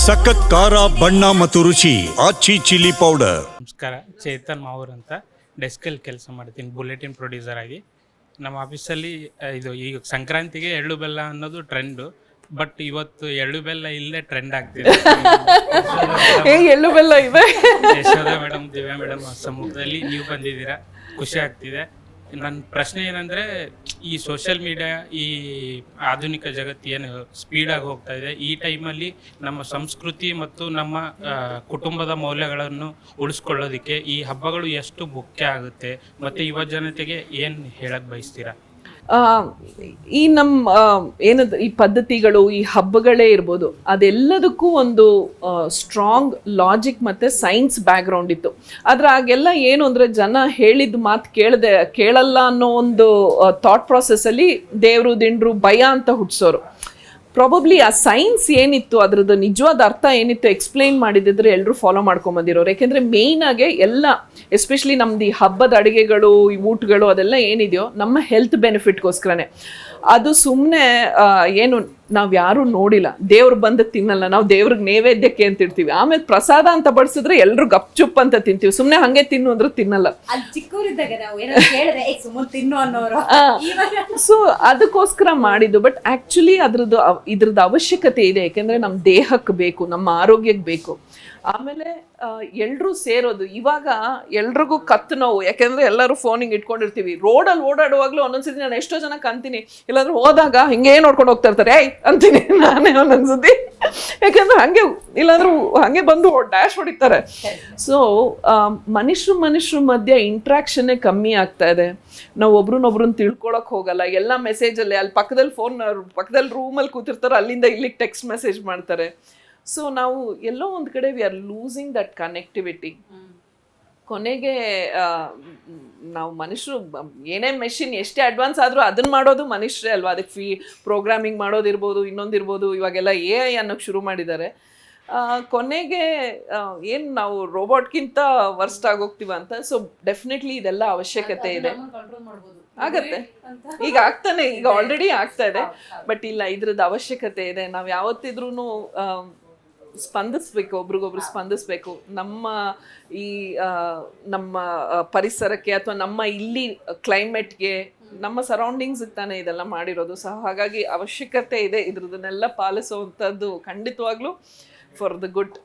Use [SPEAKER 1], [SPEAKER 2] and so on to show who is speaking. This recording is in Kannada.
[SPEAKER 1] ಸಖತ್ ಖಾರ ಬಣ್ಣ ಮತ್ತು ರುಚಿ ಆಚಿ ಚಿಲ್ಲಿ ಪೌಡರ್.
[SPEAKER 2] ನಮಸ್ಕಾರ, ಚೇತನ್ ಮಾವೂರ್ ಅಂತ. ಡೆಸ್ಕಲ್ಲಿ ಕೆಲಸ ಮಾಡ್ತೀನಿ, ಬುಲೆಟಿನ್ ಪ್ರೊಡ್ಯೂಸರ್ ಆಗಿ. ನಮ್ಮ ಆಫೀಸಲ್ಲಿ ಇದು ಈಗ ಸಂಕ್ರಾಂತಿಗೆ ಎಳ್ಳು ಬೆಲ್ಲ ಅನ್ನೋದು ಟ್ರೆಂಡು. ಬಟ್ ಇವತ್ತು ಎಳ್ಳು ಬೆಲ್ಲ ಇಲ್ಲದೆ ಟ್ರೆಂಡ್ ಆಗ್ತಿದೆ.
[SPEAKER 3] ಎಳ್ಳು ಬೆಲ್ಲ ಇದೆ.
[SPEAKER 2] ಯಶೋಧ ಮೇಡಮ್, ದಿವ್ಯಾ ಮೇಡಮ್ ಸಮ್ಮುಖದಲ್ಲಿ ನೀವು ಬಂದಿದ್ದೀರಾ, ಖುಷಿ ಆಗ್ತಿದೆ. ನನ್ನ ಪ್ರಶ್ನೆ ಏನಂದರೆ, ಈ ಸೋಷಿಯಲ್ ಮೀಡಿಯಾ, ಈ ಆಧುನಿಕ ಜಗತ್ತು ಏನು ಸ್ಪೀಡಾಗಿ ಹೋಗ್ತಾ ಇದೆ, ಈ ಟೈಮಲ್ಲಿ ನಮ್ಮ ಸಂಸ್ಕೃತಿ ಮತ್ತು ನಮ್ಮ ಕುಟುಂಬದ ಮೌಲ್ಯಗಳನ್ನು ಉಳಿಸ್ಕೊಳ್ಳೋದಕ್ಕೆ ಈ ಹಬ್ಬಗಳು ಎಷ್ಟು ಮುಖ್ಯ ಆಗುತ್ತೆ, ಮತ್ತು ಯುವ ಜನತೆಗೆ ಏನು ಹೇಳಕ್ಕೆ ಬಯಸ್ತೀರಾ?
[SPEAKER 3] ಈ ನಮ್ಮ ಏನದು ಈ ಪದ್ಧತಿಗಳು, ಈ ಹಬ್ಬಗಳೇ ಇರ್ಬೋದು, ಅದೆಲ್ಲದಕ್ಕೂ ಒಂದು ಸ್ಟ್ರಾಂಗ್ ಲಾಜಿಕ್ ಮತ್ತು ಸೈನ್ಸ್ ಬ್ಯಾಕ್ಗ್ರೌಂಡ್ ಇತ್ತು. ಆದರೆ ಆಗೆಲ್ಲ ಏನು ಅಂದರೆ, ಜನ ಹೇಳಿದ ಮಾತು ಕೇಳಲ್ಲ ಅನ್ನೋ ಒಂದು ಥಾಟ್ ಪ್ರಾಸೆಸ್ಸಲ್ಲಿ ದೇವರು ದಿಂಡ್ರು ಭಯ ಅಂತ ಹುಟ್ಟಿಸೋರು. ಪ್ರಾಬಬ್ಲಿ ಆ ಸೈನ್ಸ್ ಏನಿತ್ತು, ಅದರದ್ದು ನಿಜವಾದ ಅರ್ಥ ಏನಿತ್ತು ಎಕ್ಸ್ಪ್ಲೈನ್ ಮಾಡಿದಿದ್ರೆ ಎಲ್ಲರೂ ಫಾಲೋ ಮಾಡ್ಕೊಂಬಂದಿರೋರು. ಯಾಕೆಂದರೆ ಮೇಯ್ನಾಗೆ ಎಲ್ಲ, ಎಸ್ಪೆಷಲಿ ನಮ್ದು ಈ ಹಬ್ಬದ ಅಡುಗೆಗಳು, ಈ ಊಟಗಳು, ಅದೆಲ್ಲ ಏನಿದೆಯೋ ನಮ್ಮ ಹೆಲ್ತ್ ಬೆನಿಫಿಟ್ಗೋಸ್ಕರನೇ. ಅದು ಸುಮ್ಮನೆ ಏನು ನಾವು ಯಾರೂ ನೋಡಿಲ್ಲ, ದೇವ್ರು ಬಂದು ತಿನ್ನಲ್ಲ, ನಾವು ದೇವ್ರಿಗೆ ನೈವೇದ್ಯಕ್ಕೆ ಅಂತ ಇಡ್ತೀವಿ, ಆಮೇಲೆ ಪ್ರಸಾದ ಅಂತ ಬಡಿಸಿದ್ರೆ ಎಲ್ಲರೂ ಗಪ್ಚುಪ್ ಅಂತ ತಿಂತೀವಿ, ಸುಮ್ಮನೆ ಹಾಗೆ ತಿನ್ನು ಅಂದ್ರೆ ತಿನ್ನಲ್ಲ. ಸೊ ಅದಕ್ಕೋಸ್ಕರ ಮಾಡಿದ್ದು. ಬಟ್ ಆ್ಯಕ್ಚುಲಿ ಇದ್ರದ್ದು ಅವಶ್ಯಕತೆ ಇದೆ, ಯಾಕೆಂದರೆ ನಮ್ಮ ದೇಹಕ್ಕೆ ಬೇಕು, ನಮ್ಮ ಆರೋಗ್ಯಕ್ಕೆ ಬೇಕು. ಆಮೇಲೆ ಎಲ್ಲರೂ ಸೇರೋದು, ಇವಾಗ ಎಲ್ರಿಗೂ ಕತ್ತು ನೋವು, ಯಾಕೆಂದರೆ ಎಲ್ಲರೂ ಫೋನಿಗೆ ಇಟ್ಕೊಂಡಿರ್ತೀವಿ. ರೋಡಲ್ಲಿ ಓಡಾಡುವಾಗಲೂ ಒಂದೊಂದ್ಸತಿ ನಾನು ಎಷ್ಟೋ ಜನಕ್ಕೆ ಅಂತೀನಿ, ಇಲ್ಲಾಂದ್ರೆ ಹೋದಾಗ ಹಿಂಗೆ ನೋಡ್ಕೊಂಡು ಹೋಗ್ತಾ ಇರ್ತಾರೆ, ಅಂತೀನಿ ನಾನೇ ಒಂದೊಂದ್ಸತಿ. ಯಾಕೆಂದ್ರೆ ಹಾಗೆ ಇಲ್ಲಾಂದ್ರೆ ಹಾಗೆ ಬಂದು ಡ್ಯಾಶ್ ಹೊಡಿತಾರೆ. ಸೊ ಮನುಷ್ಯರ ಮಧ್ಯೆ ಇಂಟ್ರಾಕ್ಷನ್ನೇ ಕಮ್ಮಿ ಆಗ್ತಾ ಇದೆ. ನಾವು ಒಬ್ರನ್ನೊಬ್ರನ್ನ ತಿಳ್ಕೊಳಕ್ ಹೋಗಲ್ಲ, ಎಲ್ಲ ಮೆಸೇಜಲ್ಲಿ, ಅಲ್ಲಿ ಪಕ್ಕದಲ್ಲಿ ರೂಮಲ್ಲಿ ಕೂತಿರ್ತಾರೆ, ಅಲ್ಲಿಂದ ಇಲ್ಲಿಗೆ ಟೆಕ್ಸ್ಟ್ ಮೆಸೇಜ್ ಮಾಡ್ತಾರೆ. ಸೊ ನಾವು ಎಲ್ಲೋ ಒಂದು ಕಡೆ we are losing that connectivity. ಕೊನೆಗೆ ನಾವು ಮನುಷ್ಯರು, ಏನೇ ಮೆಷಿನ್ ಎಷ್ಟೇ ಅಡ್ವಾನ್ಸ್ ಆದರೂ ಅದನ್ನು ಮಾಡೋದು ಮನುಷ್ಯರೇ ಅಲ್ವಾ. ಅದಕ್ಕೆ ಪ್ರೋಗ್ರಾಮಿಂಗ್ ಮಾಡೋದಿರ್ಬೋದು, ಇನ್ನೊಂದಿರ್ಬೋದು. ಇವಾಗೆಲ್ಲ AI ಅನ್ನೋಕ್ಕೆ ಶುರು ಮಾಡಿದ್ದಾರೆ. ಕೊನೆಗೆ ಏನು ನಾವು ರೋಬೋಟ್ಗಿಂತ ವರ್ಸ್ಟ್ ಆಗೋಗ್ತೀವ ಅಂತ. ಸೊ ಡೆಫಿನೆಟ್ಲಿ ಇದೆಲ್ಲ ಅವಶ್ಯಕತೆ ಇದೆ. ಆಗತ್ತೆ, ಈಗ ಆಗ್ತಾನೆ, ಈಗ ಆಲ್ರೆಡಿ ಆಗ್ತಾ ಇದೆ. ಬಟ್ ಇಲ್ಲ, ಇದ್ರದ್ದು ಅವಶ್ಯಕತೆ ಇದೆ. ನಾವು ಯಾವತ್ತಿದ್ರೂ ಸ್ಪಂದಿಸ್ಬೇಕು, ಒಬ್ರಿಗೊಬ್ರು ಸ್ಪಂದಿಸ್ಬೇಕು. ನಮ್ಮ ಪರಿಸರಕ್ಕೆ ಅಥವಾ ನಮ್ಮ ಇಲ್ಲಿ ಕ್ಲೈಮೇಟ್ಗೆ, ನಮ್ಮ ಸರೌಂಡಿಂಗ್ಸ್ಗೆ ತಾನೇ ಇದೆಲ್ಲ ಮಾಡಿರೋದು. ಸೊ ಹಾಗಾಗಿ ಅವಶ್ಯಕತೆ ಇದೆ ಇದ್ರದನ್ನೆಲ್ಲ ಪಾಲಿಸುವಂಥದ್ದು, ಖಂಡಿತವಾಗ್ಲೂ ಫಾರ್ ದ ಗುಡ್.